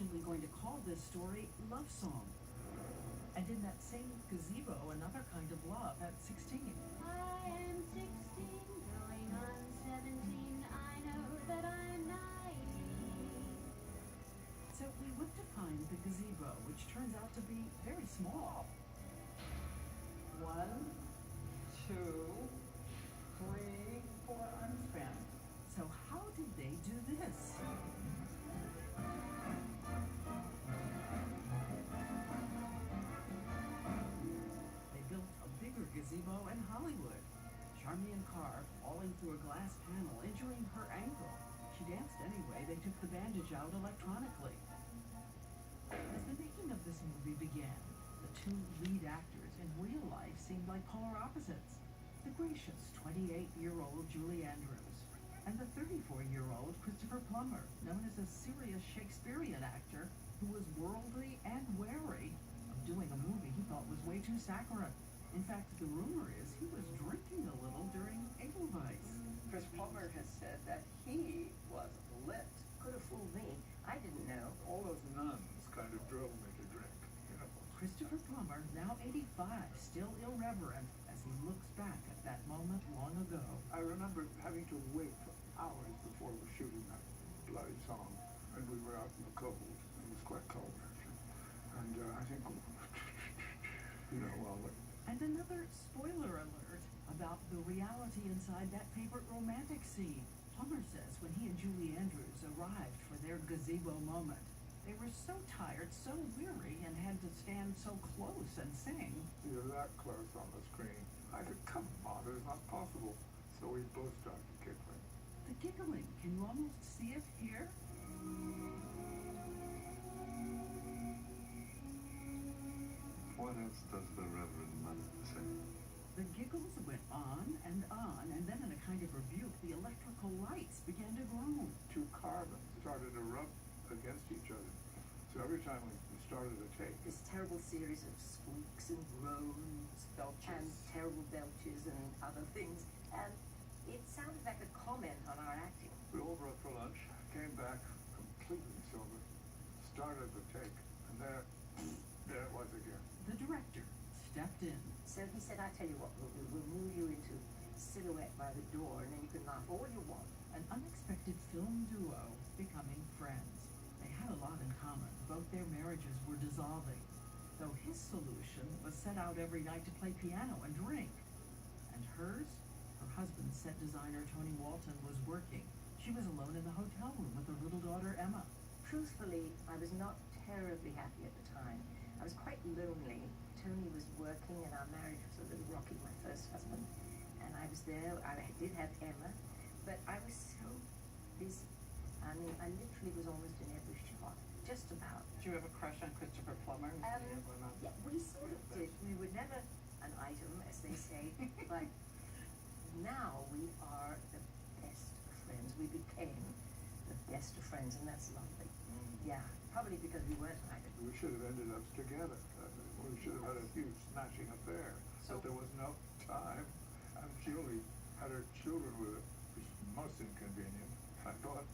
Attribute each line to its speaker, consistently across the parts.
Speaker 1: originally going to call this story Love Song. And in that same gazebo, another kind of love at 16.
Speaker 2: I am 16, going on 17. I know that I'm naive.
Speaker 1: So we went to find the gazebo, which turns out to be very small. 1, 2, 3, 4 unspent. So how did they do this? They built a bigger gazebo in Hollywood. Charmian Carr falling through a glass panel, injuring her ankle. She danced anyway. They took the bandage out electronically. As the making of this movie began, the two lead actors in real life seemed like polar opposites. The gracious 28-year-old Julie Andrews and the 34-year-old Christopher Plummer, known as a serious Shakespearean actor who was worldly and wary of doing a movie he thought was way too saccharine. In fact, the rumor is he was drinking a little during Edelweiss.
Speaker 3: Chris Plummer has said that he was lit.
Speaker 4: Could have fooled me. I didn't know.
Speaker 5: All those nuns kind of drove me to drink, you know.
Speaker 1: Christopher Plummer, now 85, still irreverent as he looks back at that moment long ago.
Speaker 5: I remember having to wait for hours before we were shooting that bloody song. And we were out in the cold. It was quite cold, actually. And I think, you know, well...
Speaker 1: And another spoiler alert about the reality inside that favorite romantic scene. Plummer says when he and Julie Andrews arrived for their gazebo moment, they were so tired, so weary, and had to stand so close and sing.
Speaker 5: You're that close on the screen. I said, come on, it's not possible. So we both started giggling.
Speaker 1: The giggling, can you almost see it here?
Speaker 6: What else does the Reverend Mother say?
Speaker 1: The giggles went on, and then in a kind of rebuke, the electrical lights began to groan.
Speaker 5: Two carbons started to rub against each other. So every time we started a take...
Speaker 4: This terrible series of squeaks and groans,
Speaker 3: Belches.
Speaker 4: and terrible belches and other things. And it sounded like a comment on our acting.
Speaker 5: We all broke for lunch, came back completely sober, started the take, and there it was again.
Speaker 1: The director stepped in.
Speaker 4: So he said, I tell you what, we'll move you into silhouette by the door, and then you can laugh all you want.
Speaker 1: An unexpected film duo becoming friends. They had a lot in common. Both their marriages were dissolving. Though his solution was set out every night to play piano and drink. And hers? Her husband, set designer Tony Walton, was working. She was alone in the hotel room with her little daughter, Emma.
Speaker 4: Truthfully, I was not terribly happy at the time. I was quite lonely. Tony was working and our marriage was a little rocky, my first husband. And I was there. I did have Emma, but I was so busy. I mean, I literally was almost in every shot, just about.
Speaker 3: Did you have a crush on Christopher Plummer?
Speaker 4: Yeah, we sort of did. We were never an item, as they say, but now we are the best of friends. We became the best of friends, and that's lovely. Yeah, probably because we weren't either.
Speaker 5: We should have ended up together. We should have had a huge smashing affair. But there was no time. And Julie had her children with her, which was most inconvenient. I thought...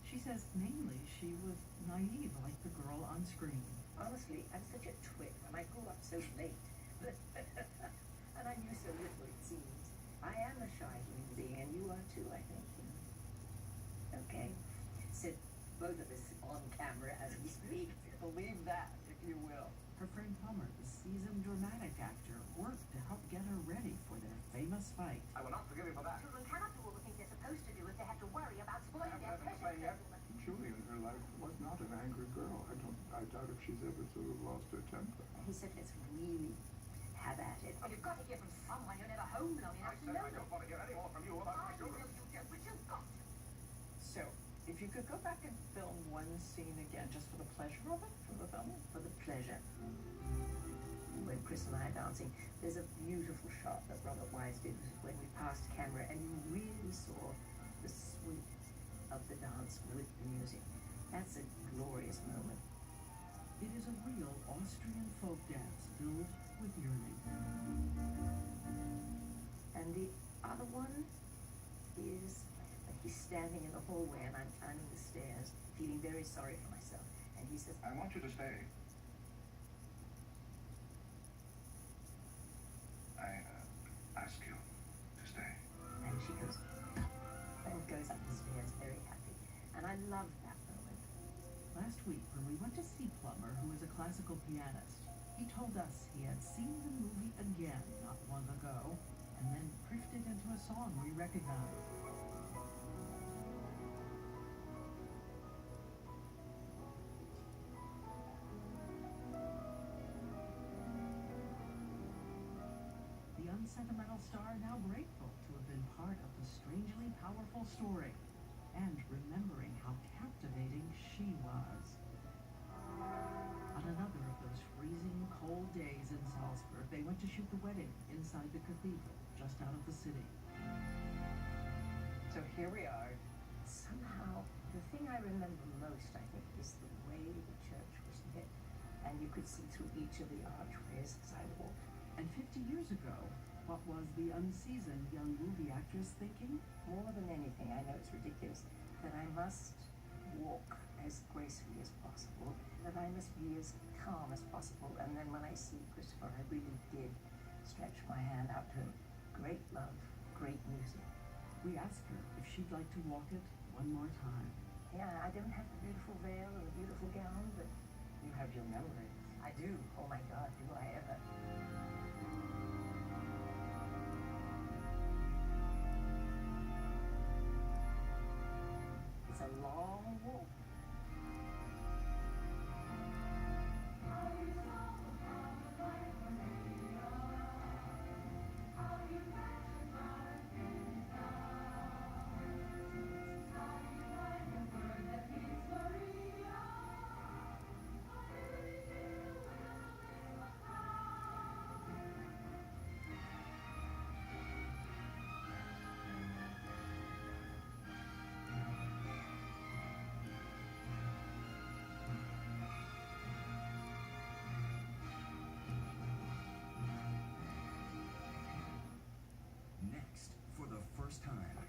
Speaker 1: She says mainly she was naive, like the girl on screen.
Speaker 4: Honestly, I'm such a twit, and I grew up so late. And I knew so little, it seems. I am a shy human being, and you are too, I think. Okay? So both of us on camera as we speak.
Speaker 3: Believe that, if you will.
Speaker 1: Her friend Plummer, the seasoned dramatic actor, worked to help get her ready for their famous fight.
Speaker 5: I will not forgive you for that.
Speaker 2: Children cannot do all the things they're supposed to do if they have to worry about spoiling their precious.
Speaker 5: Julie in her life was not an angry girl. I doubt if she's ever sort of lost her temper.
Speaker 4: He said, let's really have at it.
Speaker 2: Oh, you've got to hear from someone. You're never home long enough to know.
Speaker 5: I don't want to hear any more from you about my children.
Speaker 2: But you've got to.
Speaker 3: So, if you could go back and film one scene again, just for the pleasure of it, for the film?
Speaker 4: For the pleasure. When Chris and I are dancing, there's a beautiful shot that Robert Wise did when we passed camera, and you really saw the sweep of the dance with the music. That's a glorious moment.
Speaker 1: It is a real Austrian folk dance filled with yearning.
Speaker 4: And the other one is he's standing in the hallway and I'm climbing the stairs, feeling very sorry for myself. And he says,
Speaker 6: I want you to stay. I ask you to stay.
Speaker 4: and she goes, and goes up the stairs very happy. And I love that moment.
Speaker 1: Last week, when we went to see Plummer, who is a classical pianist, he told us he had seen the movie again not long ago, and then drifted into a song we recognized. The unsentimental star now grateful to have been part of the strangely powerful story, and remembering how captivating she was. On another of those freezing cold days in Salzburg, they went to shoot the wedding inside the cathedral, just out of the city.
Speaker 3: So here we are.
Speaker 4: Somehow, the thing I remember most, I think, is the way the church was lit. And you could see through each of the archways as I walked.
Speaker 1: And 50 years ago, what was the unseasoned young movie actress thinking?
Speaker 4: More than anything, I know it's ridiculous, that I must walk as gracefully as possible, that I must be as calm as possible. And then when I see Christopher, I really did stretch my hand out to him. Great love, great music.
Speaker 1: We asked her if she'd like to walk it one more time.
Speaker 4: Yeah, I don't have the beautiful veil or the beautiful gown, but
Speaker 3: You have your memory.
Speaker 4: I do. Oh my God, do I ever.